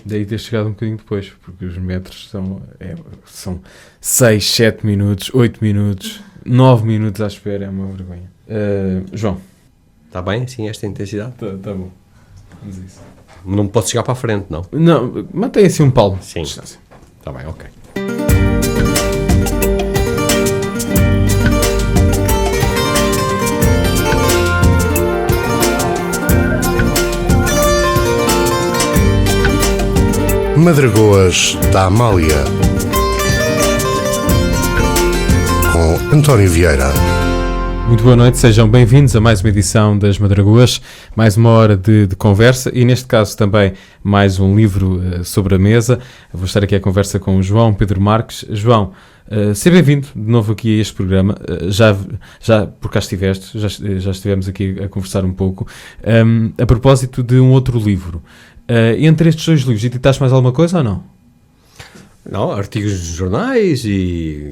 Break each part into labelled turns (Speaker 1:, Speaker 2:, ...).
Speaker 1: Daí ter chegado um bocadinho depois, porque os metros são 6, 7 minutos, 8 minutos, 9 minutos à espera, é uma vergonha. João.
Speaker 2: Está bem, assim, esta intensidade?
Speaker 1: Tá bom. Vamos a isso.
Speaker 2: Não posso chegar para a frente, não?
Speaker 1: Não, mantém assim um palmo.
Speaker 2: Sim. Está bem, ok.
Speaker 3: Madragoas da Amália, com António Vieira.
Speaker 1: Muito boa noite, sejam bem-vindos a mais uma edição das Madragoas, mais uma hora de conversa e neste caso também mais um livro sobre a mesa. Vou estar aqui à conversa com o João Pedro Marques. João, seja bem-vindo de novo aqui a este programa, já por cá estiveste, já estivemos aqui a conversar um pouco, a propósito de um outro livro. Entre estes dois livros, editaste mais alguma coisa ou não?
Speaker 2: Não, artigos de jornais e...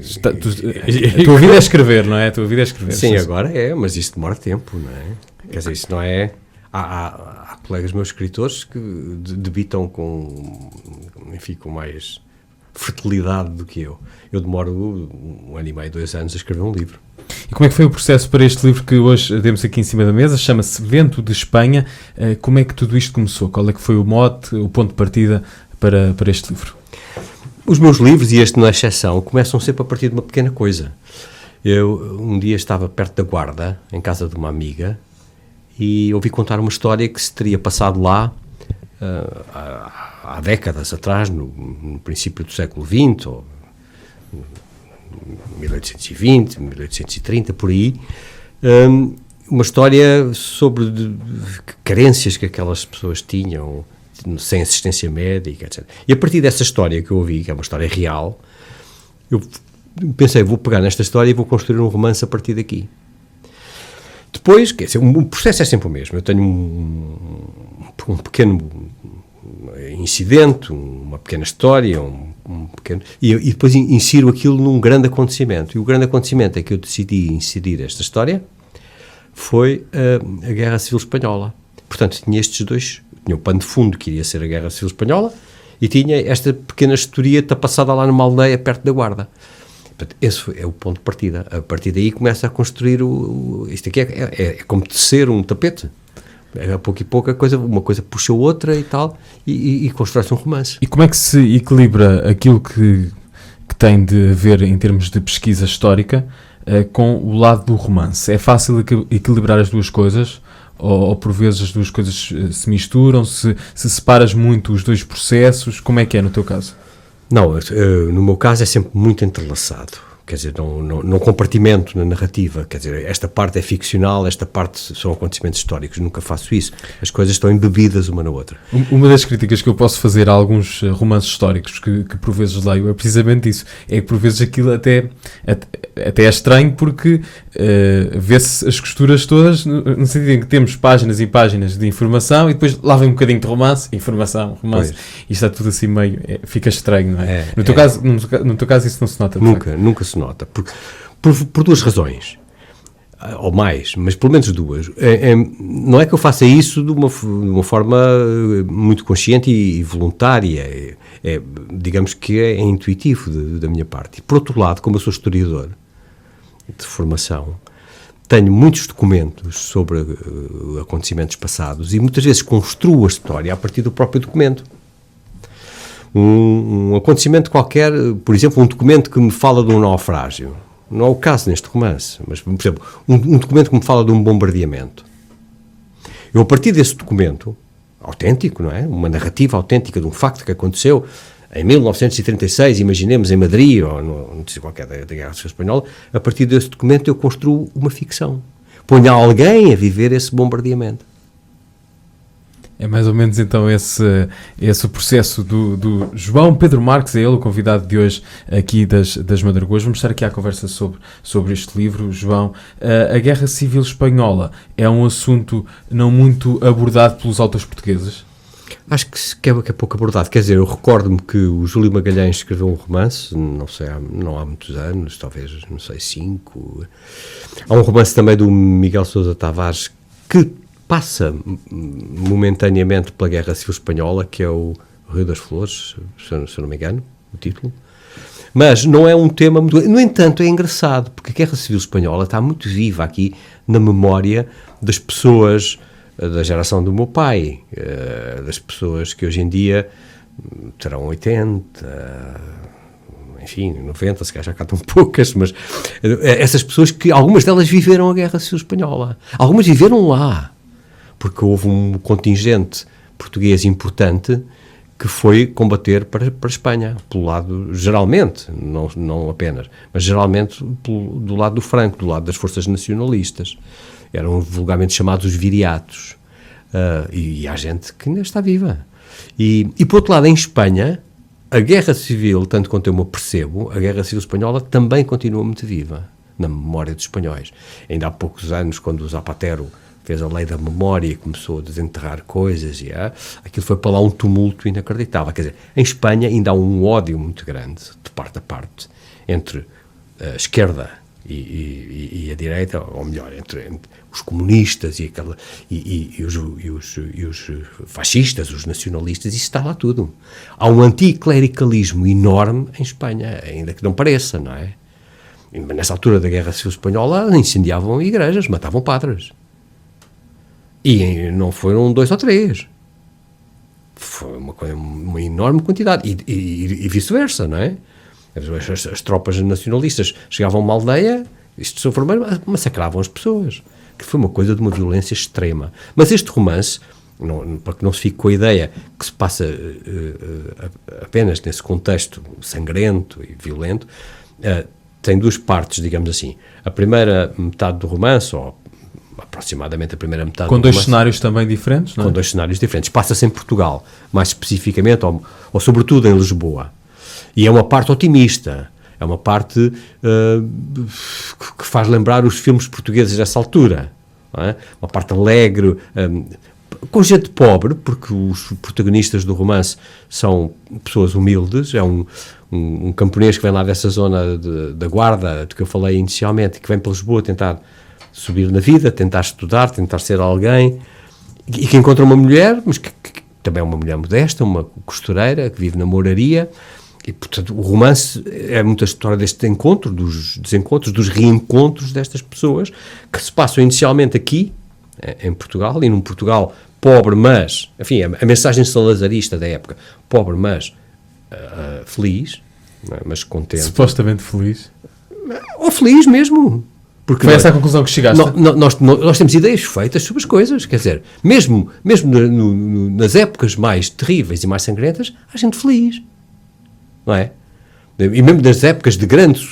Speaker 1: A tua vida é escrever, não é? A tua vida é escrever.
Speaker 2: Sim, agora é, mas isso demora tempo, não é? Quer dizer, isso não é... Há colegas meus escritores que debitam com mais fertilidade do que eu. Eu demoro 1 ano e meio, 2 anos a escrever um livro.
Speaker 1: E como é que foi o processo para este livro que hoje temos aqui em cima da mesa? Chama-se Vento de Espanha. Como é que tudo isto começou? Qual é que foi o mote, o ponto de partida para este livro?
Speaker 2: Os meus livros, e este não é exceção, começam sempre a partir de uma pequena coisa. Eu um dia estava perto da Guarda, em casa de uma amiga, e ouvi contar uma história que se teria passado lá há décadas atrás, no princípio do século XX, ou 1820, 1830, por aí, uma história sobre carências que aquelas pessoas tinham, sem assistência médica, etc. E a partir dessa história que eu ouvi, que é uma história real, eu pensei, vou pegar nesta história e vou construir um romance a partir daqui. Depois, quer dizer, o processo é sempre o mesmo. Eu tenho um pequeno incidente, uma pequena história, um pequeno... E depois insiro aquilo num grande acontecimento. E o grande acontecimento é que eu decidi inserir esta história foi a Guerra Civil Espanhola. Portanto, tinha estes dois... Tinha o pano de fundo que iria ser a Guerra Civil Espanhola e tinha esta pequena historieta passada lá numa aldeia perto da Guarda. Portanto, esse é o ponto de partida. A partir daí começa a construir isto aqui é como tecer um tapete. A pouco e pouco uma coisa puxa a outra e tal, e constrói-se um romance.
Speaker 1: E como é que se equilibra aquilo que tem de haver em termos de pesquisa histórica com o lado do romance? É fácil equilibrar as duas coisas? Ou por vezes as duas coisas se misturam? Se separas muito os dois processos? Como é que é no teu caso?
Speaker 2: Não, no meu caso é sempre muito entrelaçado. Quer dizer, não compartimento na narrativa. Quer dizer, esta parte é ficcional, esta parte são acontecimentos históricos. Nunca faço isso. As coisas estão embebidas uma na outra.
Speaker 1: Uma das críticas que eu posso fazer a alguns romances históricos que por vezes leio é precisamente isso. É que por vezes aquilo até é estranho porque vê-se as costuras todas no sentido em que temos páginas e páginas de informação e depois lá vem um bocadinho de romance, informação, romance. Pois. E está tudo assim meio... fica estranho, não é? No teu caso isso não se nota.
Speaker 2: Nunca se nota, por duas razões, ou mais, mas pelo menos duas. Não é que eu faça isso de uma forma muito consciente e voluntária, digamos que é intuitivo da minha parte. E, por outro lado, como eu sou historiador de formação, tenho muitos documentos sobre acontecimentos passados e muitas vezes construo a história a partir do próprio documento. Um acontecimento qualquer, por exemplo, um documento que me fala de um naufrágio. Não é o caso neste romance, mas, por exemplo, um documento que me fala de um bombardeamento. Eu, a partir desse documento, autêntico, não é? Uma narrativa autêntica de um facto que aconteceu em 1936, imaginemos, em Madrid, ou não sei qualquer da Guerra Civil Espanhola, a partir desse documento eu construo uma ficção. Ponho alguém a viver esse bombardeamento.
Speaker 1: É mais ou menos então esse o processo do João Pedro Marques, é ele o convidado de hoje aqui das Madragoas. Vamos estar aqui à conversa sobre este livro, João. A Guerra Civil Espanhola é um assunto não muito abordado pelos autores portugueses?
Speaker 2: Acho que é pouco abordado. Quer dizer, eu recordo-me que o Júlio Magalhães escreveu um romance, não sei, não há muitos anos, talvez, não sei, 5. Há um romance também do Miguel Sousa Tavares que passa momentaneamente pela Guerra Civil Espanhola, que é o Rio das Flores, se eu não me engano, o título. Mas não é um tema muito... No entanto, é engraçado, porque a Guerra Civil Espanhola está muito viva aqui na memória das pessoas da geração do meu pai, das pessoas que hoje em dia terão 80, enfim, 90, se calhar já cá estão poucas, mas essas pessoas que, algumas delas viveram a Guerra Civil Espanhola. Algumas viveram lá, porque houve um contingente português importante que foi combater para a Espanha, pelo lado, geralmente, não apenas, mas geralmente do lado do Franco, do lado das forças nacionalistas. Eram vulgarmente chamados os viriatos. E há gente que ainda está viva. E por outro lado, em Espanha, a Guerra Civil, tanto quanto eu me percebo, a Guerra Civil Espanhola também continua muito viva, na memória dos espanhóis. Ainda há poucos anos, quando o Zapatero fez a lei da memória e começou a desenterrar coisas, aquilo foi para lá um tumulto inacreditável. Quer dizer, em Espanha ainda há um ódio muito grande, de parte a parte, entre a esquerda e a direita, ou melhor, entre os comunistas e os fascistas, os nacionalistas, isso está lá tudo. Há um anticlericalismo enorme em Espanha, ainda que não pareça, não é? E nessa altura da Guerra Civil Espanhola incendiavam igrejas, matavam padres. E não foram 2 ou 3. Foi uma enorme quantidade. E vice-versa, não é? As tropas nacionalistas chegavam a uma aldeia, isto são formados, massacravam as pessoas. Que foi uma coisa de uma violência extrema. Mas este romance, para que não se fique com a ideia que se passa apenas nesse contexto sangrento e violento, tem 2 partes, digamos assim. A primeira metade do romance, ou aproximadamente a primeira metade
Speaker 1: com
Speaker 2: do
Speaker 1: 2
Speaker 2: romance,
Speaker 1: cenários também diferentes, não é?
Speaker 2: Com 2 cenários diferentes. Passa-se em Portugal, mais especificamente, ou sobretudo em Lisboa. E é uma parte otimista, é uma parte que faz lembrar os filmes portugueses dessa altura, não é? Uma parte alegre, com gente pobre, porque os protagonistas do romance são pessoas humildes. É um camponês que vem lá dessa zona da Guarda, de que eu falei inicialmente, que vem para Lisboa tentar subir na vida, tentar estudar, tentar ser alguém, e que encontra uma mulher, mas que também é uma mulher modesta, uma costureira, que vive na moraria. E, portanto, o romance é muita história deste encontro, dos desencontros, dos reencontros destas pessoas, que se passam inicialmente aqui, em Portugal, e num Portugal pobre, mas, enfim, a mensagem salazarista da época, pobre, mas feliz, mas contente.
Speaker 1: Supostamente feliz.
Speaker 2: Ou feliz mesmo. Porque
Speaker 1: foi essa a conclusão que chegaste?
Speaker 2: Nós temos ideias feitas sobre as coisas, quer dizer, mesmo nas épocas mais terríveis e mais sangrentas, há gente feliz. Não é? E mesmo nas épocas de grande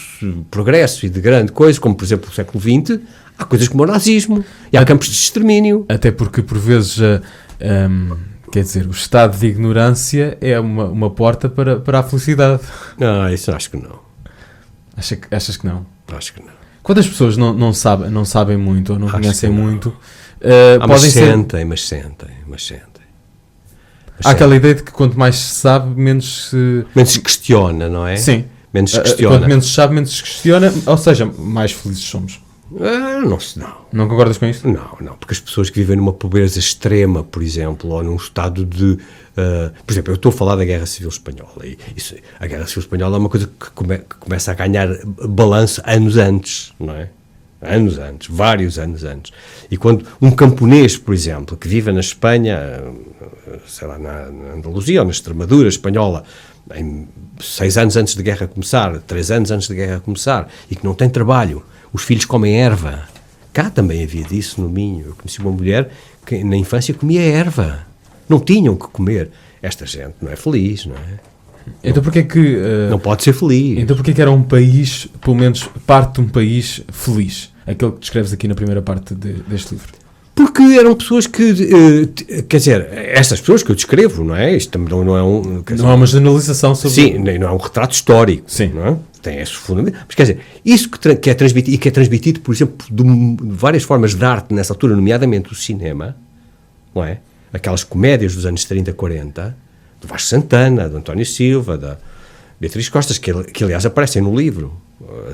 Speaker 2: progresso e de grande coisa, como por exemplo o século XX, há coisas como o nazismo e há campos de extermínio.
Speaker 1: Até porque por vezes, quer dizer, o estado de ignorância é uma porta para a felicidade.
Speaker 2: Isso acho que não.
Speaker 1: Achas que não?
Speaker 2: Acho que não.
Speaker 1: Quando as pessoas não sabem muito ou não conhecem muito,
Speaker 2: mas sentem.
Speaker 1: Há aquela ideia de que quanto mais se sabe, menos se
Speaker 2: questiona, não é?
Speaker 1: Sim.
Speaker 2: Menos se questiona.
Speaker 1: Quanto menos se sabe, menos se questiona, ou seja, mais felizes somos.
Speaker 2: Não.
Speaker 1: Não concordas com isso?
Speaker 2: Não, porque as pessoas que vivem numa pobreza extrema, por exemplo, ou num estado de... por exemplo, eu estou a falar da Guerra Civil Espanhola, e a Guerra Civil Espanhola é uma coisa que começa a ganhar balanço anos antes, não é? Anos antes, vários anos antes. E quando um camponês, por exemplo, que vive na Espanha, sei lá, na Andaluzia ou na Extremadura espanhola, 6 anos antes da guerra começar, 3 anos antes da guerra começar, e que não tem trabalho, os filhos comem erva. Cá também havia disso no Minho. Eu conheci uma mulher que na infância comia erva. Não tinham que comer. Esta gente não é feliz, não é?
Speaker 1: Então porquê que...
Speaker 2: não pode ser feliz.
Speaker 1: Então porquê que era um país, pelo menos parte de um país feliz? Aquele que descreves aqui na primeira parte deste livro.
Speaker 2: Porque eram pessoas que... quer dizer, estas pessoas que eu descrevo, não é? Isto também não é um...
Speaker 1: Não é uma generalização sobre...
Speaker 2: Sim, não é um retrato histórico.
Speaker 1: Sim.
Speaker 2: Não é? Tem esse fundamento. Mas quer dizer, isso que é transmitido, e que é transmitido, por exemplo, de várias formas de arte nessa altura, nomeadamente o cinema, não é? Aquelas comédias dos anos 30, 40, do Vasco Santana, do António Silva, da Beatriz Costas, que aliás aparecem no livro,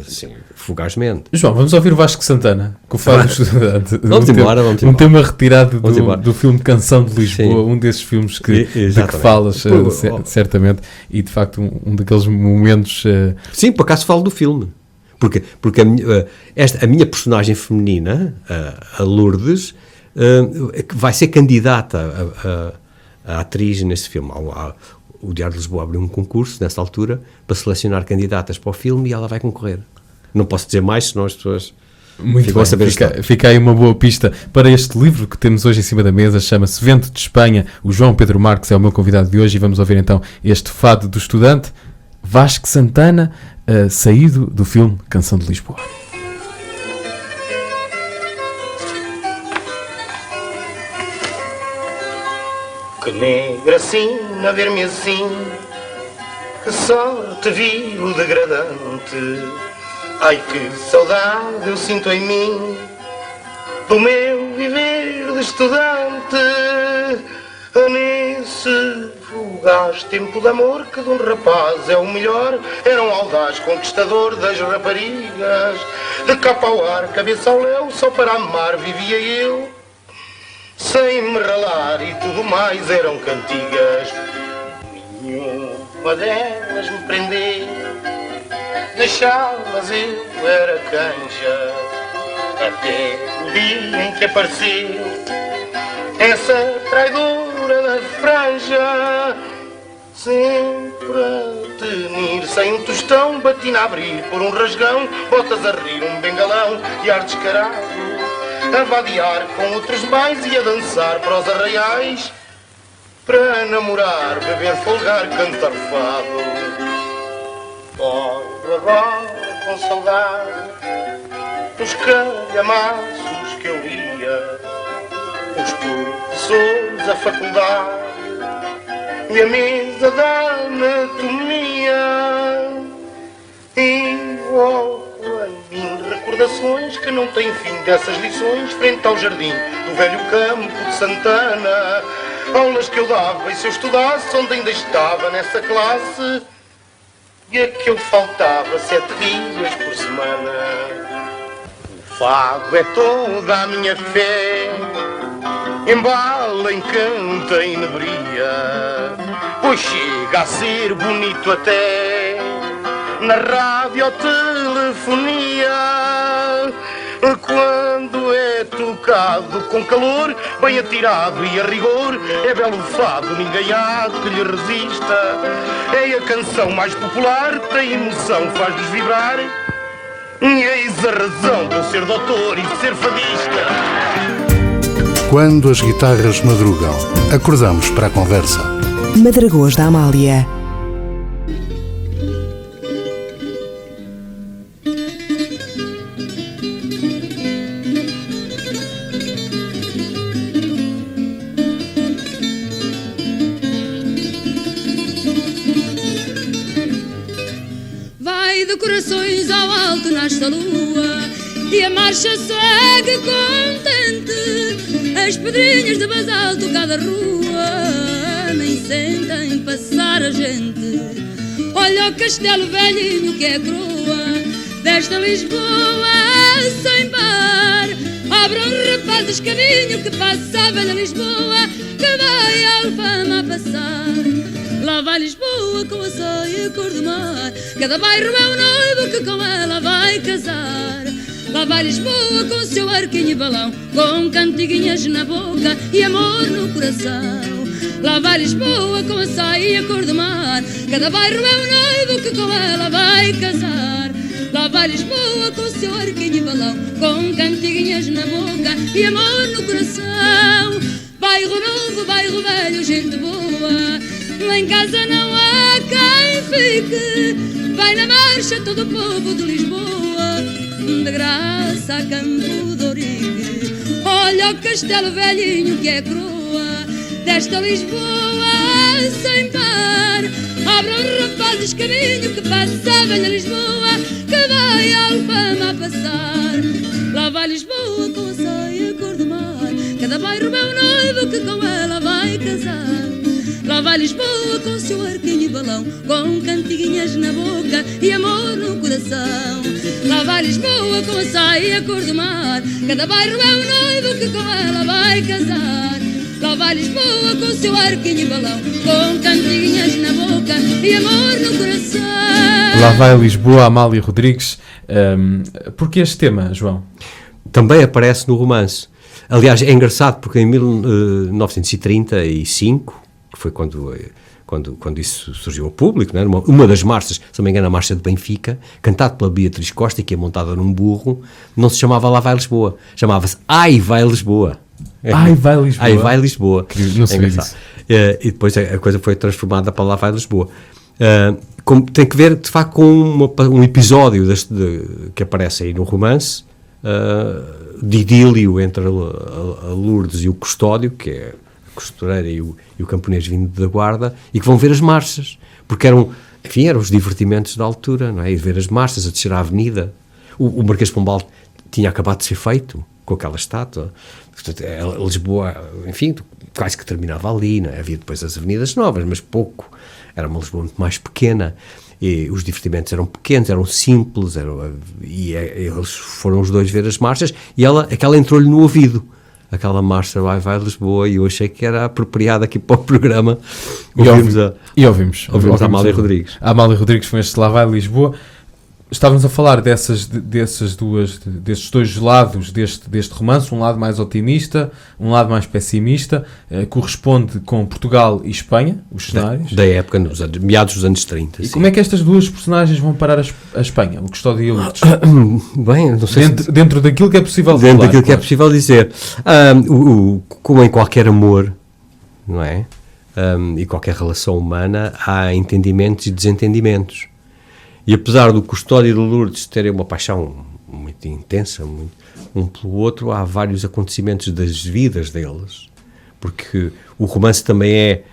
Speaker 2: assim, fugazmente.
Speaker 1: João, vamos ouvir o Vasco Santana, com o Fado do Estudante.
Speaker 2: Vamos embora.
Speaker 1: Um tema retirado do filme Canção de Lisboa,
Speaker 2: Sim.
Speaker 1: Um desses filmes de que
Speaker 2: Exatamente.
Speaker 1: falas, certamente, e de facto um daqueles momentos...
Speaker 2: Sim, por acaso falo do filme. Porque a minha personagem feminina, a Lourdes, que vai ser candidata a atriz nesse filme. O Diário de Lisboa abriu um concurso, nessa altura, para selecionar candidatas para o filme e ela vai concorrer. Não posso dizer mais, senão as pessoas ficam a saber a história.
Speaker 1: Fica aí uma boa pista para este livro que temos hoje em cima da mesa, chama-se Vento de Espanha. O João Pedro Marques é o meu convidado de hoje e vamos ouvir então este Fado do Estudante, Vasco Santana, saído do filme Canção de Lisboa.
Speaker 4: Que negra sina, ver-me assim, que só te viu degradante. Ai, que saudade eu sinto em mim do meu viver de estudante. Nesse fugaz tempo de amor que de um rapaz é o melhor, era um audaz conquistador das raparigas. De capa ao ar, cabeça ao léu, só para amar vivia eu, sem me ralar, e tudo mais eram cantigas. Nenhuma delas me prender, deixá-las eu era canja, até o dia em que apareceu essa traidora da franja. Sempre a tenir sem um tostão, batina a abrir por um rasgão, botas a rir um bengalão e ar descarado, a vadear com outros mais e a dançar para os arraiais, para namorar, beber, folgar, cantar fado. Olho agora com saudade os calhamaços que eu lia, os professores da faculdade e a mesa da anatomia. E logo em mim recordações que não têm fim dessas lições, frente ao jardim do velho campo de Santana, aulas que eu dava e se eu estudasse onde ainda estava nessa classe, e a que eu faltava 7 dias por semana. O fado é toda a minha fé, embala, encanta e inebria, pois chega a ser bonito até na radiotelefonia. Quando é tocado com calor, bem atirado e a rigor, é belo fado, ninguém há que lhe resista. É a canção mais popular, tem emoção, faz-nos vibrar, e eis a razão de eu ser doutor e de ser fadista.
Speaker 3: Quando as guitarras madrugam, acordamos para a conversa.
Speaker 5: Madragoas da Amália.
Speaker 6: Vai de corações ao alto nasce a lua e a marcha segue contente. As pedrinhas de basalto cada rua nem sentem passar a gente. Olha o castelo velhinho que é coroa desta Lisboa sem par. Abre um rapazes caminho que passa a velha Lisboa, que vai a Alfama a passar. Lá vai Lisboa com a saia cor do mar, cada bairro é um noivo que com ela vai casar. Lá vai Lisboa com o seu arquinho e balão, com cantiguinhas na boca e amor no coração. Lá vai Lisboa com a saia cor do mar, cada bairro é um noivo que com ela vai casar. Lá vai Lisboa com o seu arquinho e balão, com cantiguinhas na boca e amor no coração. Bairro novo, bairro velho, gente boa, lá em casa não há quem fique. Vai na marcha todo o povo de Lisboa, de graça a Campo de Ourique. Olha o castelo velhinho que é coroa desta Lisboa sem par. Abram rapazes caminho que passa a velha Lisboa, que vai a Alfama a passar. Lá vai Lisboa com a saia cor do mar, cada bairro é um noivo que com ela vai casar. Lá Lá vai Lisboa com seu arquinho e balão, com cantiguinhas na boca e amor no coração. Lá vai Lisboa com a saia cor do mar, cada bairro é um noivo que com ela vai casar. Lá vai Lisboa com seu arquinho e balão, com cantiguinhas na boca e amor no coração.
Speaker 1: Lá vai Lisboa, Amália Rodrigues. Porquê este tema, João?
Speaker 2: Também aparece no romance. Aliás, é engraçado porque em 1935, que foi quando isso surgiu ao público, não é? Uma das marchas, se não me engano, a Marcha de Benfica, cantada pela Beatriz Costa, que é montada num burro, não se chamava Lá vai Lisboa, chamava-se Ai vai Lisboa.
Speaker 1: Ai vai Lisboa.
Speaker 2: Ai vai Lisboa.
Speaker 1: Não sabia disso.
Speaker 2: E depois a coisa foi transformada para Lá vai Lisboa. Tem que ver, de facto, com um episódio que aparece aí no romance, de idílio entre a Lourdes e o Custódio, que é a costureira e o camponês vindo da guarda, e que vão ver as marchas, porque eram os divertimentos da altura, não é? Ir ver as marchas, a descer a avenida. O Marquês de Pombal tinha acabado de ser feito com aquela estátua. Portanto, Lisboa, enfim, quase que terminava ali, não é? Havia depois as avenidas novas, mas pouco. Era uma Lisboa muito mais pequena. E os divertimentos eram pequenos, eram simples, eles foram os dois ver as marchas, e aquela entrou-lhe no ouvido, aquela marcha vai Lisboa, e eu achei que era apropriada aqui para o programa.
Speaker 1: Ouvimos
Speaker 2: a Amália Rodrigues.
Speaker 1: A Amália Rodrigues com este Lá vai Lisboa. Estávamos a falar destes dois lados deste romance, um lado mais otimista, um lado mais pessimista, corresponde com Portugal e Espanha, os cenários.
Speaker 2: Da época, meados dos anos 30.
Speaker 1: E sim. Como é que estas duas personagens vão parar a Espanha, o Custódio e a Lourdes?
Speaker 2: Bem, não sei
Speaker 1: dentro daquilo que é possível
Speaker 2: falar. Dentro daquilo que é possível dizer. Como em qualquer amor, não é? E qualquer relação humana, há entendimentos e desentendimentos. E apesar do Custódio e do Lourdes terem uma paixão muito intensa, um pelo outro, há vários acontecimentos das vidas deles, porque o romance também é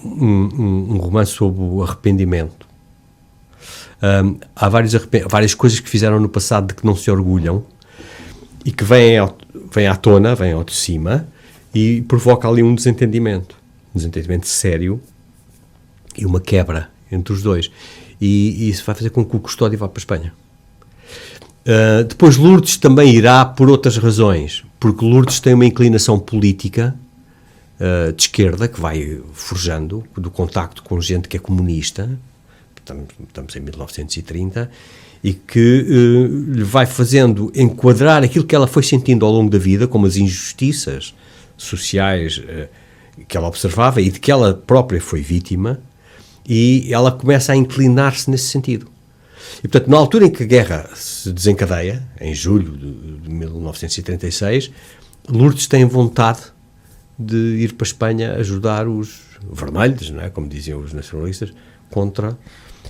Speaker 2: um romance sobre o arrependimento. Há várias coisas que fizeram no passado de que não se orgulham e que vêm à tona, vêm ao de cima, e provoca ali um desentendimento sério e uma quebra entre os dois, e isso vai fazer com que o Custódio vá para a Espanha. Depois Lourdes também irá por outras razões, porque Lourdes tem uma inclinação política de esquerda que vai forjando do contacto com gente que é comunista, estamos em 1930, e que lhe vai fazendo enquadrar aquilo que ela foi sentindo ao longo da vida, como as injustiças sociais que ela observava e de que ela própria foi vítima, e ela começa a inclinar-se nesse sentido. E, portanto, na altura em que a guerra se desencadeia, em julho de 1936, Lourdes tem vontade de ir para a Espanha ajudar os vermelhos, não é? Como diziam os nacionalistas, contra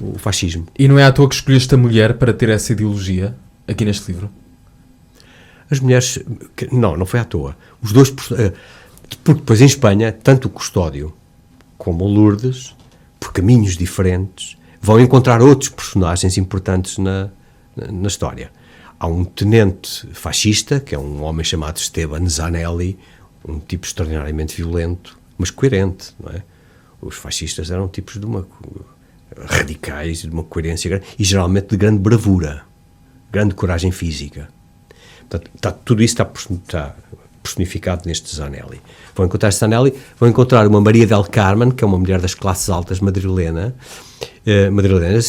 Speaker 2: o fascismo.
Speaker 1: E não é à toa que escolheste a mulher para ter essa ideologia aqui neste livro?
Speaker 2: As mulheres... Não foi à toa. Os dois... Porque depois em Espanha, tanto o Custódio como o Lourdes, por caminhos diferentes, vão encontrar outros personagens importantes na história. Há um tenente fascista, que é um homem chamado Esteban Zanelli, um tipo extraordinariamente violento, mas coerente, não é? Os fascistas eram tipos radicais, de uma coerência grande, e geralmente de grande bravura, grande coragem física. Portanto, tudo isso está personificado neste Zanelli. Vão encontrar este Zanelli, vão encontrar uma Maria del Carmen, que é uma mulher das classes altas madrilenas,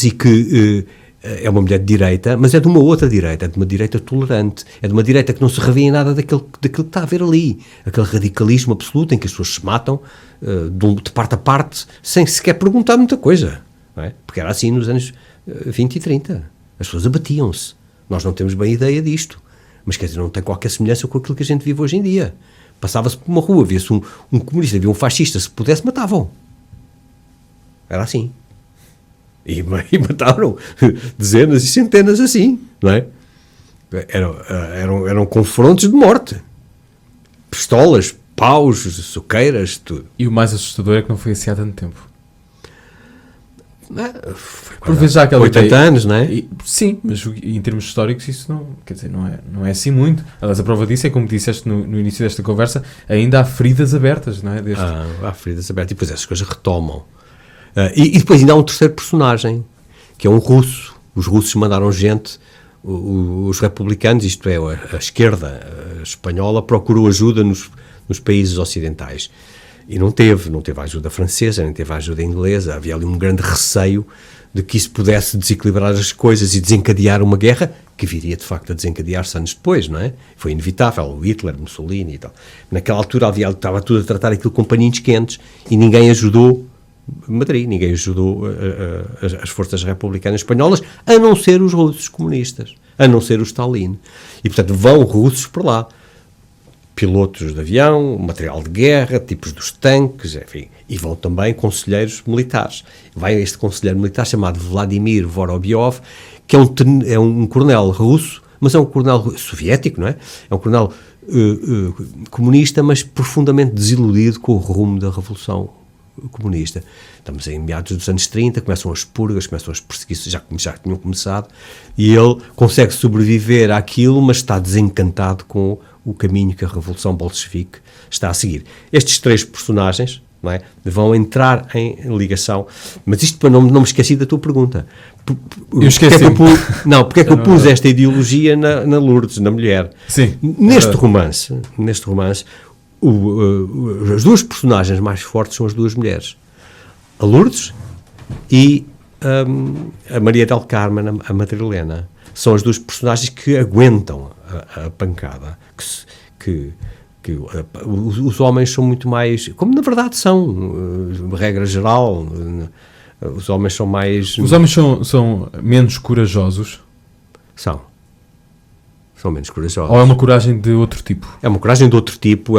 Speaker 2: e que é uma mulher de direita, mas é de uma outra direita, é de uma direita tolerante, é de uma direita que não se revê em nada daquilo que está a ver ali, aquele radicalismo absoluto em que as pessoas se matam de parte a parte, sem sequer perguntar muita coisa, não é? Porque era assim nos anos 20 e 30, as pessoas abatiam-se. Nós não temos bem ideia disto, mas quer dizer, não tem qualquer semelhança com aquilo que a gente vive hoje em dia. Passava-se por uma rua, via-se um comunista, via um fascista, se pudesse, matavam. Era assim. E mataram dezenas e centenas assim, não é? Eram confrontos de morte. Pistolas, paus, soqueiras, tudo.
Speaker 1: E o mais assustador é que não foi assim há tanto tempo. Por vezes há aquela
Speaker 2: 80
Speaker 1: ideia-
Speaker 2: anos, não é?
Speaker 1: Sim, mas em termos históricos isso não, quer dizer, não é assim muito. Aliás, a prova disso é, como disseste no início desta conversa, ainda há feridas abertas, não é?
Speaker 2: Há feridas abertas e depois essas coisas retomam. E depois ainda há um terceiro personagem, que é um russo. Os russos mandaram gente, os republicanos, isto é, a esquerda espanhola, procurou ajuda nos países ocidentais. E não teve a ajuda francesa, nem teve a ajuda inglesa. Havia ali um grande receio de que isso pudesse desequilibrar as coisas e desencadear uma guerra, que viria de facto a desencadear-se anos depois, não é? Foi inevitável, o Hitler, Mussolini e tal. Naquela altura estava tudo a tratar aquilo com paninhos quentes e ninguém ajudou Madrid, ninguém ajudou as forças republicanas espanholas, a não ser os russos comunistas, a não ser o Stalin. E portanto vão russos por lá. Pilotos de avião, material de guerra, tipos dos tanques, enfim, e vão também conselheiros militares. Vai este conselheiro militar chamado Vladimir Vorobyov, que é um coronel russo, mas é um coronel soviético, não é? É um coronel comunista, mas profundamente desiludido com o rumo da Revolução Comunista. Estamos em meados dos anos 30, começam as purgas, começam as perseguições, já tinham começado, e ele consegue sobreviver àquilo, mas está desencantado com o caminho que a Revolução Bolchevique está a seguir. Estes três personagens, não é, vão entrar em ligação, mas isto para não me esqueci da tua pergunta.
Speaker 1: Eu esqueci.
Speaker 2: Porque é que eu pus esta ideologia na Lourdes, na mulher?
Speaker 1: Sim.
Speaker 2: Neste romance, as duas personagens mais fortes são as duas mulheres. A Lourdes e a Maria del Carmen, a Madrilena. São as duas personagens que aguentam a pancada. Os homens são muito mais... Como na verdade são, regra geral, os homens são mais...
Speaker 1: Os homens são menos corajosos?
Speaker 2: São menos corajosos.
Speaker 1: Ou é uma coragem de outro tipo?
Speaker 2: É uma coragem de outro tipo,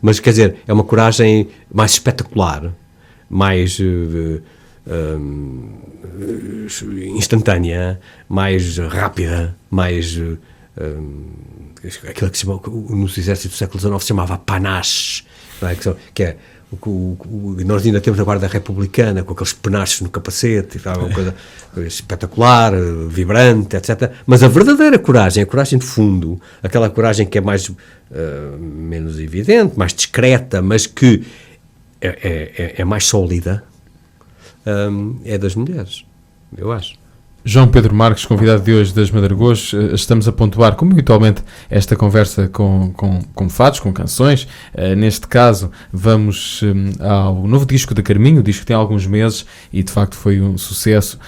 Speaker 2: mas quer dizer, é uma coragem mais espetacular, mais instantânea, mais rápida, mais aquilo que se chama, nos exércitos do século XIX se chamava panache, não é? Que é nós ainda temos a Guarda Republicana com aqueles penaches no capacete, uma coisa espetacular, vibrante, etc. Mas a verdadeira coragem, a coragem de fundo, aquela coragem que é mais menos evidente, mais discreta, mas que é mais sólida, é das mulheres, eu acho.
Speaker 1: João Pedro Marques, convidado de hoje das Madragoas, estamos a pontuar, como habitualmente, esta conversa com fados, com canções. Neste caso, vamos ao novo disco da Carminho, o disco tem alguns meses e, de facto, foi um sucesso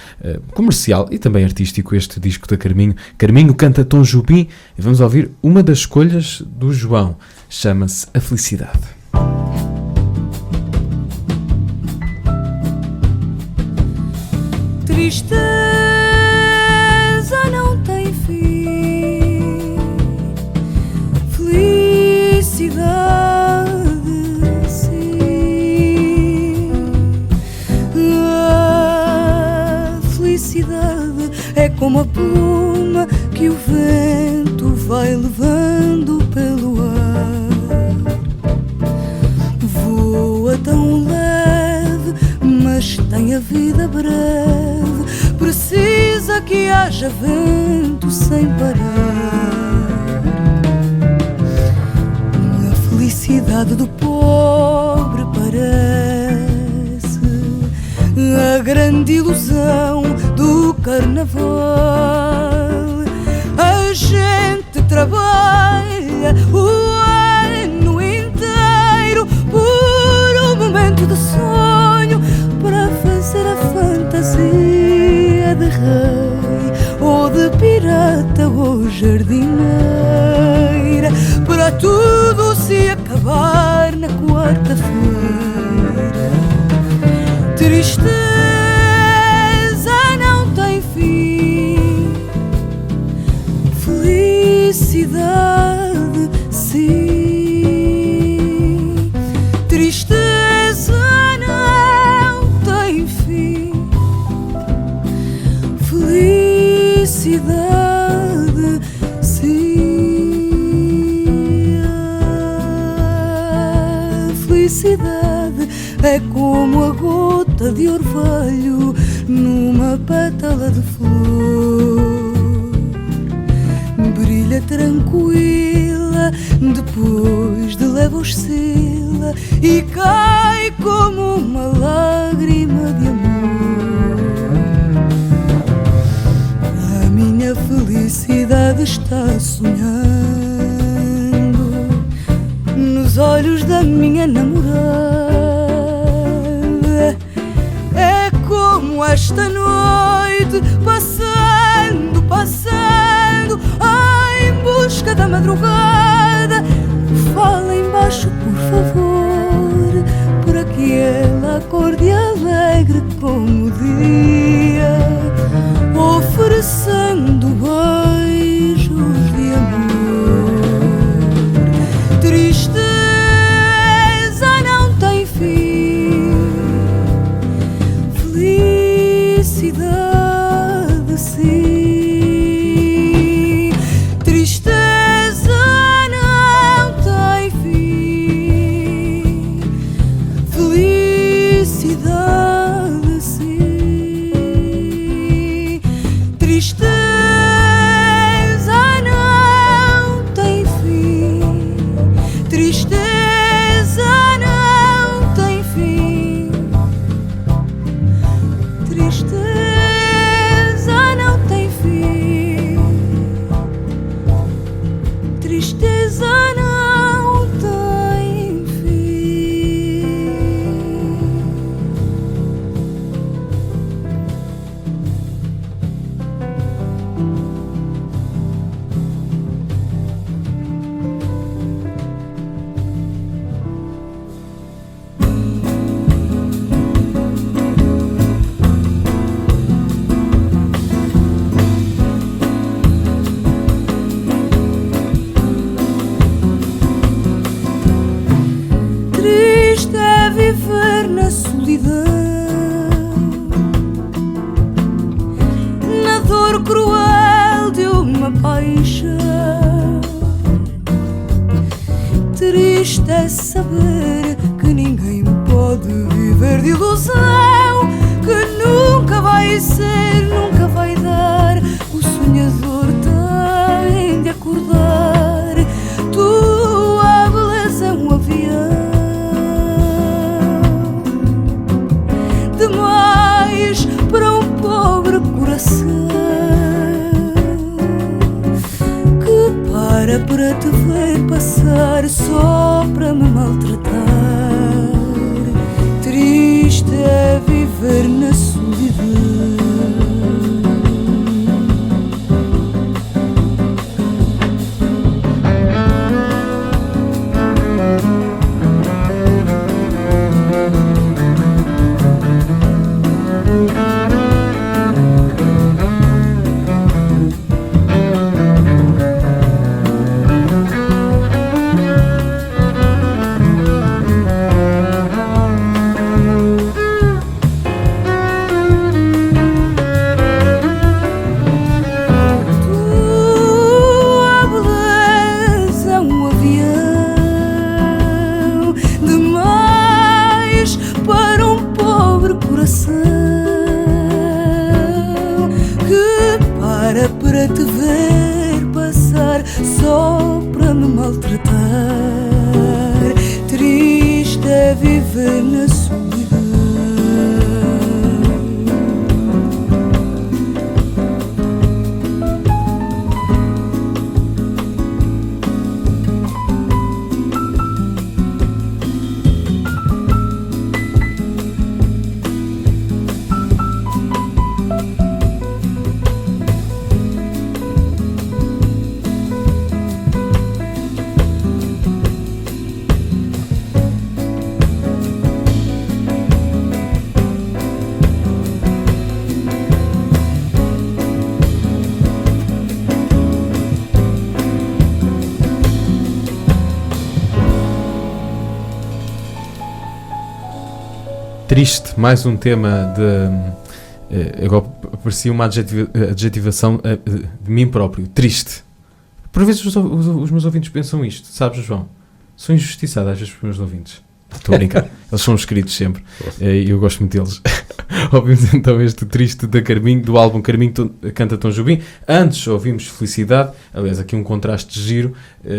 Speaker 1: comercial e também artístico, este disco da Carminho. Carminho canta Tom Jobim e vamos ouvir uma das escolhas do João, chama-se A Felicidade.
Speaker 6: Tristeza não tem fim, felicidade sim. A felicidade é como a pluma que o vento vai levando pelo ar. Voa tão leve, mas tem a vida breve. Precisa que haja vento sem parar. A felicidade do pobre parece a grande ilusão do carnaval. A gente trabalha o ano inteiro por um momento de sonho, para fazer a fantasia de rei ou de pirata ou jardineira, para tudo se acabar na quarta-feira. Tristeza não tem fim, felicidade sim. Tristeza não tem fim, felicidade sim. A felicidade é como a gota de orvalho
Speaker 7: de flor brilha tranquila, depois de leve oscila e cai como uma lágrima de amor. A minha felicidade está sonhando nos olhos da minha namorada. É como esta noite, passando, passando, em busca da madrugada. Fala embaixo, por favor, para que ela acorde alegre como o dia, oferecendo beijos de amor. Tristeza não tem fim, felicidade sim. Tristeza não tem fim, felicidade sim. Tristeza não tem fim, tristeza não tem fim, tristeza não tem fim, tristeza não tem fim. Triste é viver na solidão, na dor cruel de uma paixão. Triste é saber que ninguém pode viver de ilusão, que nunca vai ser, nunca vai dar. O sonhador tem de acordar. Tua beleza é um avião demais para um pobre coração que para te ver passar só para me maltratar. Triste é viver na solidão. Tua beleza é um avião demais para um pobre coração que para te ver passar só para me maltratar. Triste é viver na solidão.
Speaker 1: Triste, mais um tema de. Agora parecia uma adjetivação de mim próprio. Triste. Por vezes os meus ouvintes pensam isto, sabes, João? Sou injustiçado às vezes pelos meus ouvintes. Estou a brincar. Eles são os queridos sempre. E eu gosto muito deles. Ouvimos então este Triste da Carminho, do álbum Carminho Canta Tom Jobim. Antes ouvimos Felicidade, aliás, aqui um contraste giro,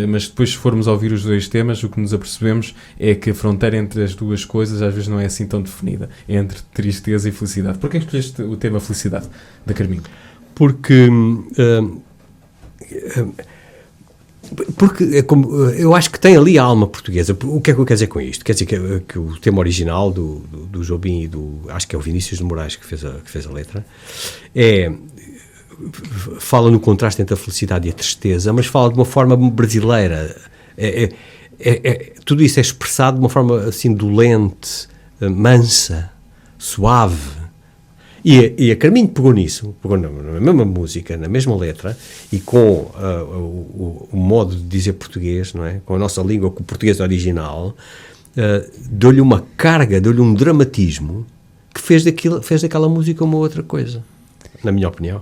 Speaker 1: mas depois, se formos ouvir os dois temas, o que nos apercebemos é que a fronteira entre as duas coisas às vezes não é assim tão definida, entre tristeza e felicidade. Porquê escolheste o tema Felicidade da Carminho?
Speaker 2: Porque eu acho que tem ali a alma portuguesa. O que é que eu quero dizer com isto? Quer dizer que o tema original do Jobim e acho que é o Vinícius de Moraes que fez a letra, fala no contraste entre a felicidade e a tristeza, mas fala de uma forma brasileira. Tudo isso é expressado de uma forma assim dolente, mansa, suave. E a Carminho pegou nisso, pegou na mesma música, na mesma letra, e com o modo de dizer português, não é? Com a nossa língua, com o português original, deu-lhe uma carga, deu-lhe um dramatismo que fez daquela música uma outra coisa, na minha opinião.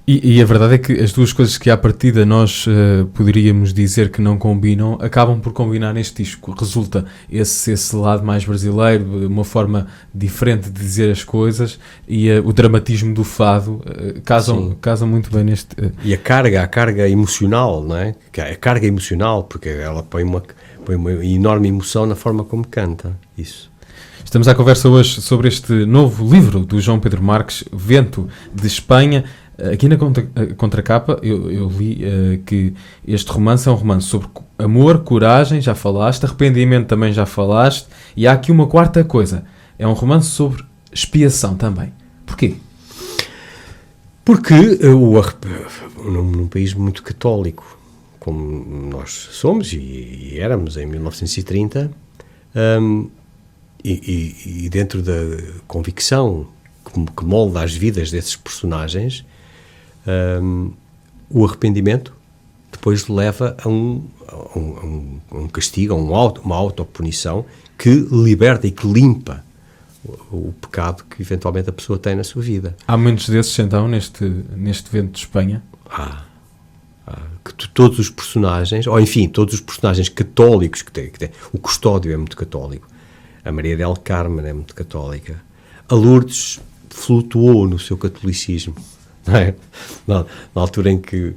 Speaker 1: E a verdade é que as duas coisas que à partida nós poderíamos dizer que não combinam, acabam por combinar neste disco. Resulta esse lado mais brasileiro, uma forma diferente de dizer as coisas, e o dramatismo do fado casam muito bem neste...
Speaker 2: E a carga emocional, não é? A carga emocional, porque ela põe uma enorme emoção na forma como canta, isso.
Speaker 1: Estamos à conversa hoje sobre este novo livro do João Pedro Marques, Vento de Espanha. Aqui na contracapa eu li que este romance é um romance sobre amor, coragem, já falaste, arrependimento também já falaste, e há aqui uma quarta coisa, é um romance sobre expiação também. Porquê?
Speaker 2: Porque num país muito católico, como nós somos e éramos em 1930, e dentro da convicção que molda as vidas desses personagens, o arrependimento depois leva a um castigo, a uma autopunição que liberta e que limpa o pecado que eventualmente a pessoa tem na sua vida.
Speaker 1: Há muitos desses então neste Vento de Espanha?
Speaker 2: Que todos os personagens, ou enfim, todos os personagens católicos que tem, o Custódio é muito católico, a Maria del Carmen é muito católica, a Lourdes flutuou no seu catolicismo, não é? Na altura em que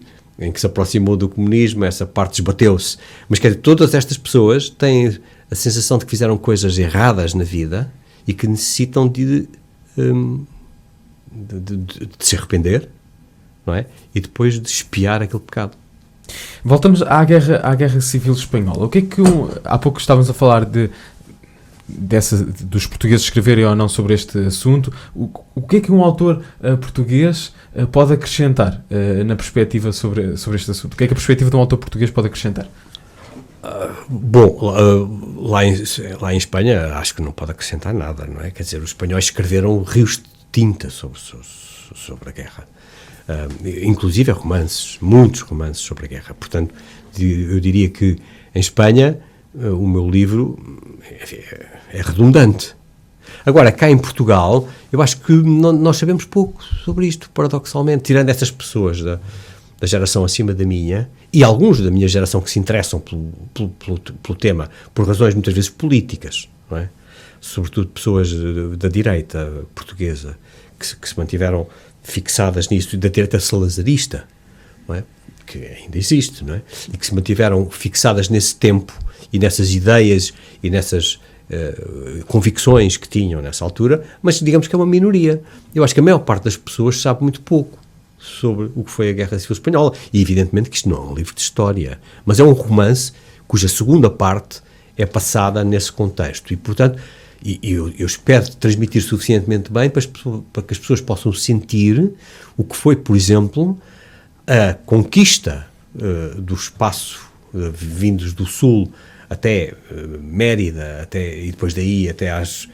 Speaker 2: se aproximou do comunismo, essa parte esbateu-se. Mas quer dizer, todas estas pessoas têm a sensação de que fizeram coisas erradas na vida e que necessitam de se arrepender, não é? E depois de expiar aquele pecado.
Speaker 1: Voltamos à Guerra Civil Espanhola. O que é que há pouco estávamos a falar dos portugueses escreverem ou não sobre este assunto. O que é que um autor português pode acrescentar na perspectiva sobre este assunto? O que é que a perspectiva de um autor português pode acrescentar?
Speaker 2: Lá em Espanha acho que não pode acrescentar nada, não é? Quer dizer, os espanhóis escreveram rios de tinta sobre a guerra. Inclusive romances, muitos romances sobre a guerra. Portanto, eu diria que em Espanha o meu livro é redundante. Agora, cá em Portugal, eu acho que nós sabemos pouco sobre isto, paradoxalmente, tirando essas pessoas da geração acima da minha, e alguns da minha geração que se interessam pelo tema, por razões muitas vezes políticas, não é? Sobretudo pessoas da direita portuguesa, que se mantiveram fixadas nisso, da direita salazarista, não é? Que ainda existe, não é? E que se mantiveram fixadas nesse tempo e nessas ideias e nessas convicções que tinham nessa altura, mas digamos que é uma minoria. Eu acho que a maior parte das pessoas sabe muito pouco sobre o que foi a Guerra Civil Espanhola, e evidentemente que isto não é um livro de história, mas é um romance cuja segunda parte é passada nesse contexto, e portanto eu espero transmitir suficientemente bem para que as pessoas possam sentir o que foi, por exemplo, a conquista do espaço vindos do sul até Mérida, e depois daí até aos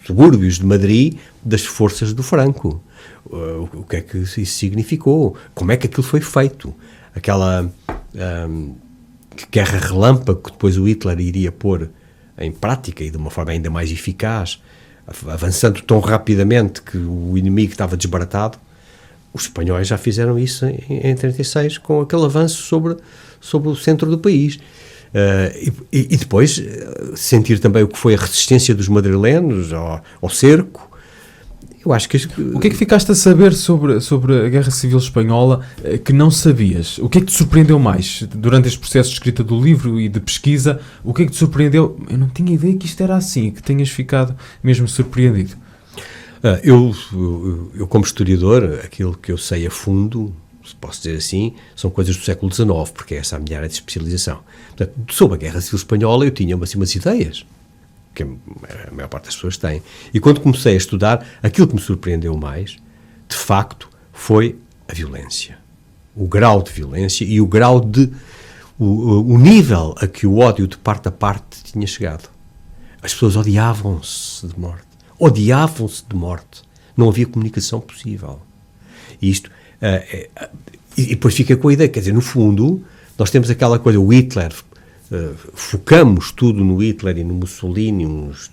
Speaker 2: subúrbios de Madrid, das forças do Franco. O que é que isso significou? Como é que aquilo foi feito? Aquela guerra relâmpago que depois o Hitler iria pôr em prática e de uma forma ainda mais eficaz, avançando tão rapidamente que o inimigo estava desbaratado. Os espanhóis já fiziram isso em 1936, com aquele avanço sobre o centro do país. E depois sentir também o que foi a resistência dos madrilenos ao cerco. Eu acho que...
Speaker 1: O que é que ficaste a saber sobre a Guerra Civil Espanhola que não sabias? O que é que te surpreendeu mais durante este processo de escrita do livro e de pesquisa? O que é que te surpreendeu? Eu não tinha ideia que isto era assim, que tenhas ficado mesmo surpreendido.
Speaker 2: Eu como historiador, aquilo que eu sei a fundo, se posso dizer assim, são coisas do século XIX, porque é essa a minha área de especialização. Portanto, sobre a Guerra Civil Espanhola eu tinha umas ideias, que a maior parte das pessoas têm. E quando comecei a estudar, aquilo que me surpreendeu mais, de facto, foi a violência. O grau de violência e o grau de... o nível a que o ódio de parte a parte tinha chegado. As pessoas odiavam-se de morte. Não havia comunicação possível. E isto... e depois fica com a ideia, quer dizer, no fundo, nós temos aquela coisa, o Hitler... focamos tudo no Hitler e no Mussolini, uns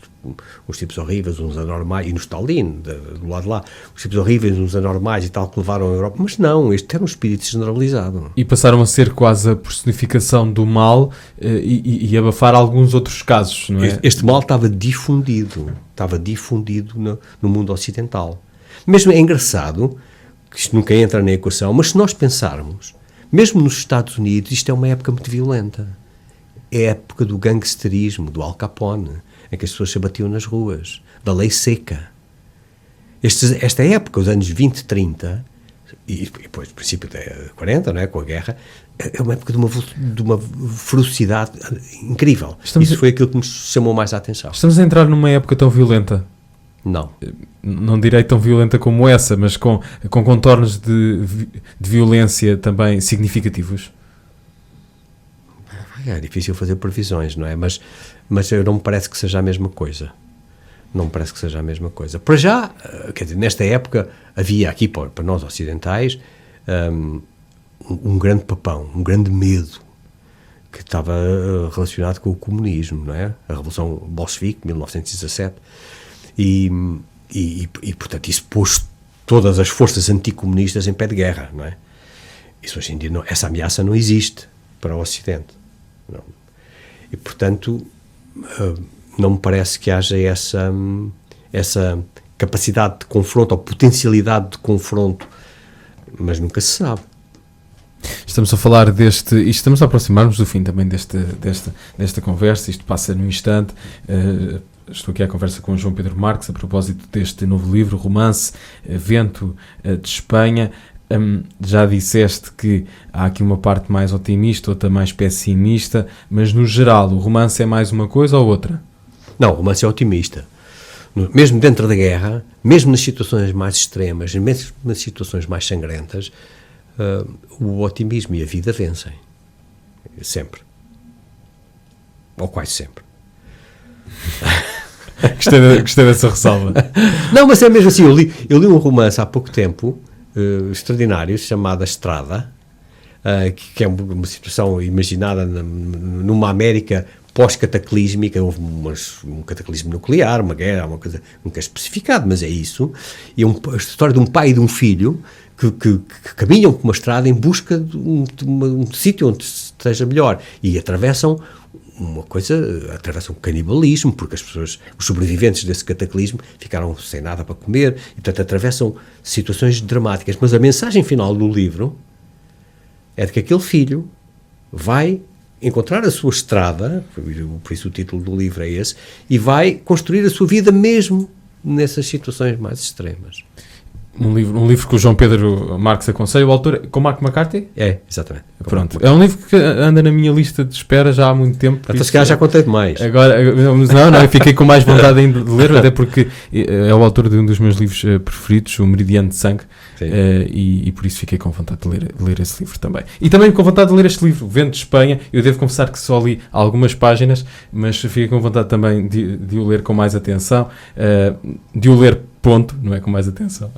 Speaker 2: tipos horríveis, uns anormais, e no Stalin, do lado de lá, os tipos horríveis, uns anormais e tal, que levaram a Europa, mas não, este era um espírito generalizado.
Speaker 1: E passaram a ser quase a personificação do mal e abafar alguns outros casos, não é?
Speaker 2: Este mal estava difundido no mundo ocidental. Mesmo é engraçado, que isto nunca entra na equação, mas se nós pensarmos, mesmo nos Estados Unidos, isto é uma época muito violenta. É a época do gangsterismo, do Al Capone, em que as pessoas se abatiam nas ruas, da lei seca. Esta época, os anos 20, 30, e depois, no princípio de 40, não é, com a guerra, é uma época de uma ferocidade incrível. Isso foi aquilo que me chamou mais a atenção.
Speaker 1: Estamos a entrar numa época tão violenta?
Speaker 2: Não.
Speaker 1: Não direi tão violenta como essa, mas com contornos de violência também significativos?
Speaker 2: É difícil fazer previsões, não é? Mas não me parece que seja a mesma coisa. Para já, quer dizer, nesta época havia aqui, para nós ocidentais, um grande papão, um grande medo que estava relacionado com o comunismo, não é? A Revolução Bolchevique, 1917, e portanto, isso pôs todas as forças anticomunistas em pé de guerra, não é? Isso hoje em dia, essa ameaça não existe para o Ocidente. Não. E, portanto, não me parece que haja essa capacidade de confronto ou potencialidade de confronto, mas nunca se sabe.
Speaker 1: Estamos a falar e estamos a aproximar-nos do fim também desta conversa. Isto passa num instante. Estou aqui à conversa com o João Pedro Marques a propósito deste novo livro, romance Vento de Espanha. Já disseste que há aqui uma parte mais otimista, outra mais pessimista, mas no geral o romance é mais uma coisa ou outra?
Speaker 2: Não, o romance é otimista. Mesmo dentro da guerra, mesmo nas situações mais extremas, mesmo nas situações mais sangrentas, o otimismo e a vida vencem. Sempre. Ou quase sempre.
Speaker 1: Gostei dessa ressalva.
Speaker 2: Não, mas é mesmo assim. Eu li um romance há pouco tempo, extraordinário, chamado A Estrada, que é uma situação imaginada numa América pós-cataclísmica. Houve um cataclismo nuclear, uma guerra, uma coisa nunca especificado, mas é isso. E a história de um pai e de um filho que caminham por uma estrada em busca de um sítio onde esteja melhor, e atravessam canibalismo, porque os sobreviventes desse cataclismo ficaram sem nada para comer, e portanto atravessam situações dramáticas. Mas a mensagem final do livro é de que aquele filho vai encontrar a sua estrada, por isso o título do livro é esse, e vai construir a sua vida mesmo nessas situações mais extremas.
Speaker 1: Um livro que o João Pedro Marques aconselha, o autor com Mark McCarthy?
Speaker 2: É, exatamente.
Speaker 1: Pronto. É um livro que anda na minha lista de espera já há muito tempo.
Speaker 2: Até se calhar já contei demais.
Speaker 1: Agora, não, eu fiquei com mais vontade ainda de ler, até porque é o autor de um dos meus livros preferidos, O Meridiano de Sangue, e por isso fiquei com vontade de ler esse livro também. E também com vontade de ler este livro, Vento de Espanha. Eu devo confessar que só li algumas páginas, mas fiquei com vontade também de o ler com mais atenção, de o ler ponto, não é com mais atenção.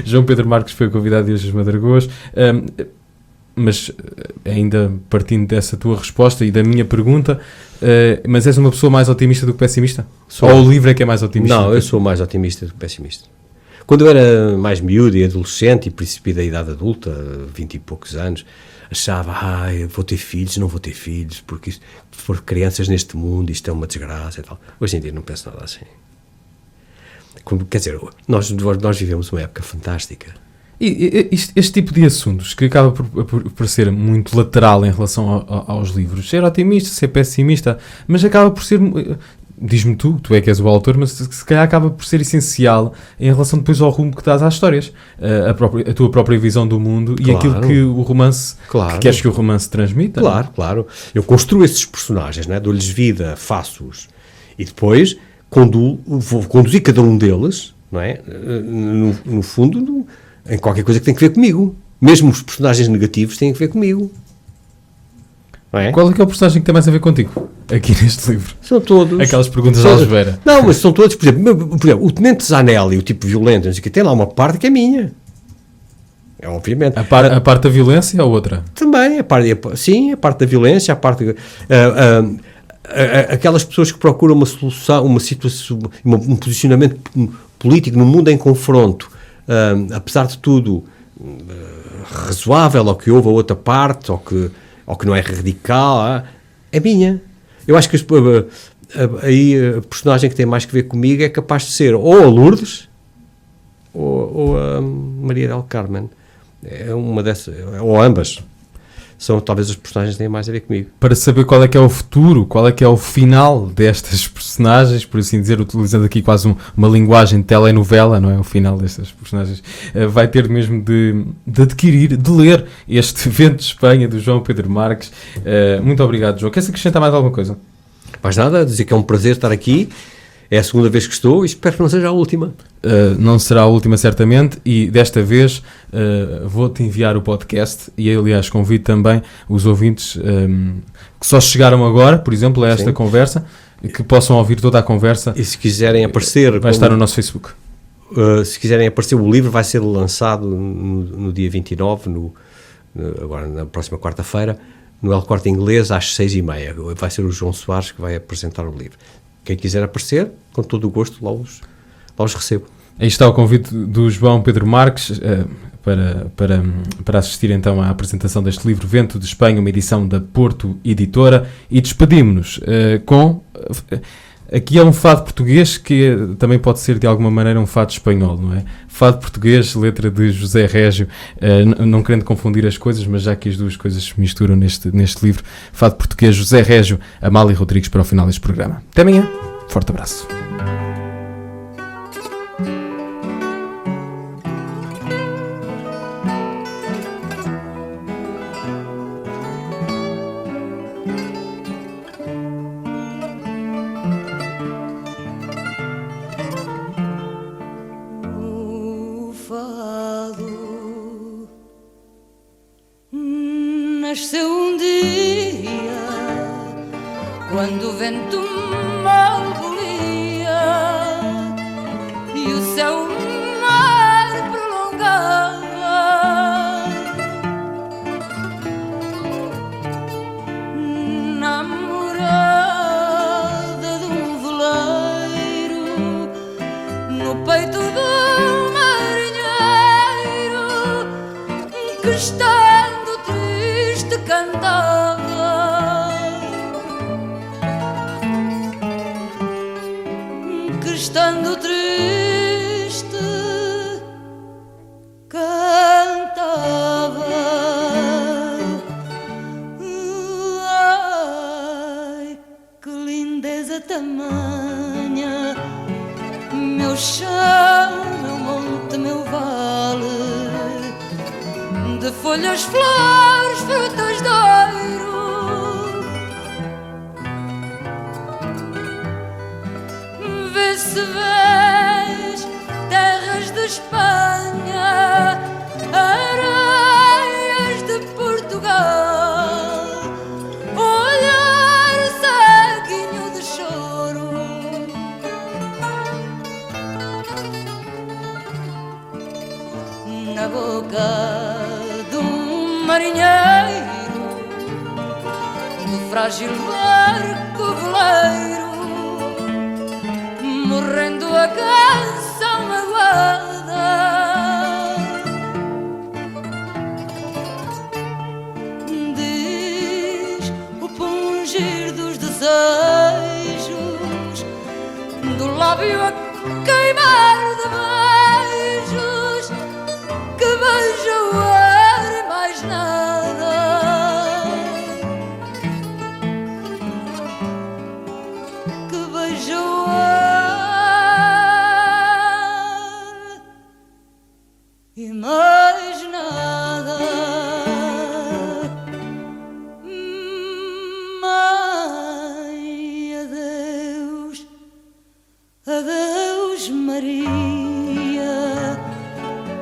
Speaker 1: João Pedro Marques foi o convidado de hoje às Madragoas, mas ainda partindo dessa tua resposta e da minha pergunta, mas és uma pessoa mais otimista do que pessimista? Ou o livro é que é mais otimista?
Speaker 2: Não, eu sou mais otimista do que pessimista. Quando eu era mais miúdo e adolescente e princípio da idade adulta, 20 e poucos anos, achava, vou ter filhos, não vou ter filhos, porque se for crianças neste mundo, isto é uma desgraça e tal. Hoje em dia não penso nada assim. Quer dizer, nós vivemos uma época fantástica.
Speaker 1: E este tipo de assuntos, que acaba por ser muito lateral em relação aos livros, ser otimista, ser pessimista, mas acaba por ser, diz-me tu é que és o autor, mas se calhar acaba por ser essencial em relação depois ao rumo que dás às histórias, a tua própria visão do mundo e aquilo que o romance, que queres que o romance transmita.
Speaker 2: Claro. Eu construo esses personagens, né? Dou-lhes vida, faço-os, e depois vou conduzir cada um deles, não é? No fundo, em qualquer coisa que tem que ver comigo. Mesmo os personagens negativos têm que ver comigo. Não é?
Speaker 1: Qual é que é o personagem que tem mais a ver contigo aqui neste livro?
Speaker 2: São todos.
Speaker 1: Aquelas perguntas de Algebeira.
Speaker 2: Não, mas são todos, por exemplo, o Tenente Zanelli, o tipo violento, não sei o quê, tem lá uma parte que é minha. É, obviamente.
Speaker 1: A parte da violência ou outra?
Speaker 2: Também, a parte da violência, a parte... aquelas pessoas que procuram uma solução, uma situação, um posicionamento político no mundo em confronto, apesar de tudo razoável, ou que houve a outra parte, ou que não é radical, é minha. Eu acho que aí a personagem que tem mais que ver comigo é capaz de ser ou a Lourdes ou a Maria del Carmen. É uma dessas, ou ambas. São talvez os personagens que têm mais a ver comigo.
Speaker 1: Para saber qual é que é o futuro, qual é que é o final destas personagens, por assim dizer, utilizando aqui quase uma linguagem de telenovela, não é? O final destas personagens, vai ter mesmo de adquirir, de ler este Vento de Espanha, do João Pedro Marques. Muito obrigado, João. Queres acrescentar mais alguma coisa?
Speaker 2: Mais nada, dizer que é um prazer estar aqui. É a segunda vez que estou e espero que não seja a última.
Speaker 1: Não será a última, certamente, e desta vez vou-te enviar o podcast e, aliás, convido também os ouvintes que só chegaram agora, por exemplo, a esta conversa, que possam ouvir toda a conversa.
Speaker 2: E se quiserem aparecer...
Speaker 1: Vai estar no nosso Facebook.
Speaker 2: Se quiserem aparecer, o livro vai ser lançado no dia 29, agora na próxima quarta-feira, no El Corte Inglês, às 6h30. Vai ser o João Soares que vai apresentar o livro. Quem quiser aparecer, com todo o gosto, lá os recebo.
Speaker 1: Aí está o convite do João Pedro Marques para assistir então à apresentação deste livro, Vento de Espanha, uma edição da Porto Editora, e despedimos-nos com... Aqui é um fado português que também pode ser de alguma maneira um fado espanhol, não é? Fado português, letra de José Régio, não querendo confundir as coisas, mas já que as duas coisas se misturam neste livro, fado português, José Régio, Amália Rodrigues, para o final deste programa. Até amanhã, forte abraço.
Speaker 6: Nasceu um dia quando o vento mal bolia e o céu mar prolongava, na morada de um veleiro, no peito do marinheiro que estando triste cantava, que estando triste cantava. Ai, que lindeza tamanha, meu chão, meu monte, meu vale, de folhas, flores, frutas de ouro. Vê se vês terras de Espanha, areias de Portugal, olhar ceguinho de choro. Na boca de um marinheiro, do frágil barco veleiro, morrendo a canção magoada.
Speaker 7: sonho a queimar de beijos, que vejo o ar e mais nada. Que vejo o ar e mais nada. Mãe, adeus, adeus Maria,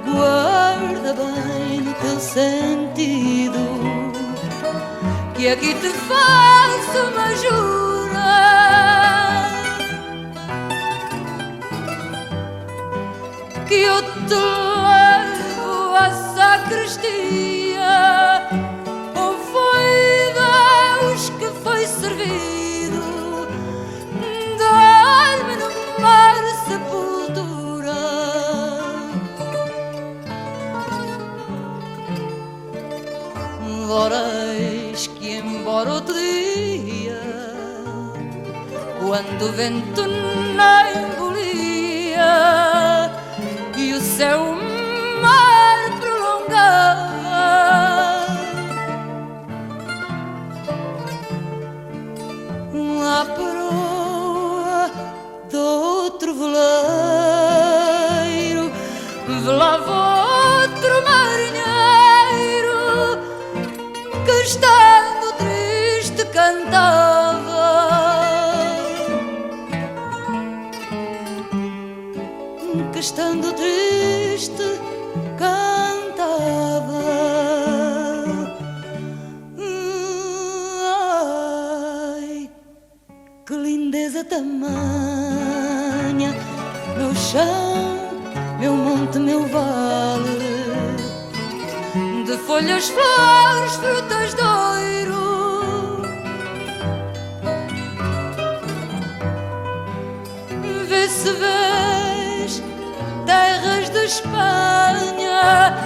Speaker 7: guarda bem no teu sentido, que aqui te faço uma jura, que eu te levo à sacristia. Ou foi Deus que foi servido, dar-me no mar sepultura. Ora eis que embora outro dia, quando o vento não embolia e o céu mar prolongava, à proa do outro veleiro velava outro marinheiro que, estando triste, cantava. Que, estando triste, cantava. Ai, que lindeza tamanha, meu chão, meu monte, meu vale, de folhas, flores, frutas de ouro. Vê se vês terras de Espanha,